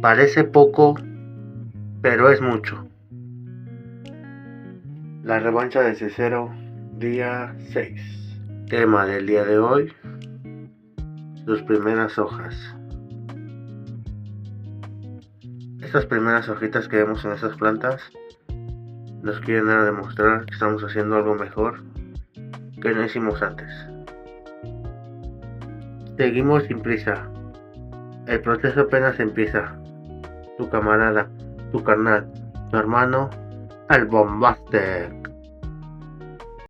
Parece poco, pero es mucho. La revancha de Cicero, día 6. Tema del día de hoy: sus primeras hojas. Estas primeras hojitas que vemos en estas plantas nos quieren dar a demostrar que estamos haciendo algo mejor que no hicimos antes. Seguimos sin prisa. El proceso apenas empieza. Tu camarada, tu carnal, tu hermano, el Bombastic.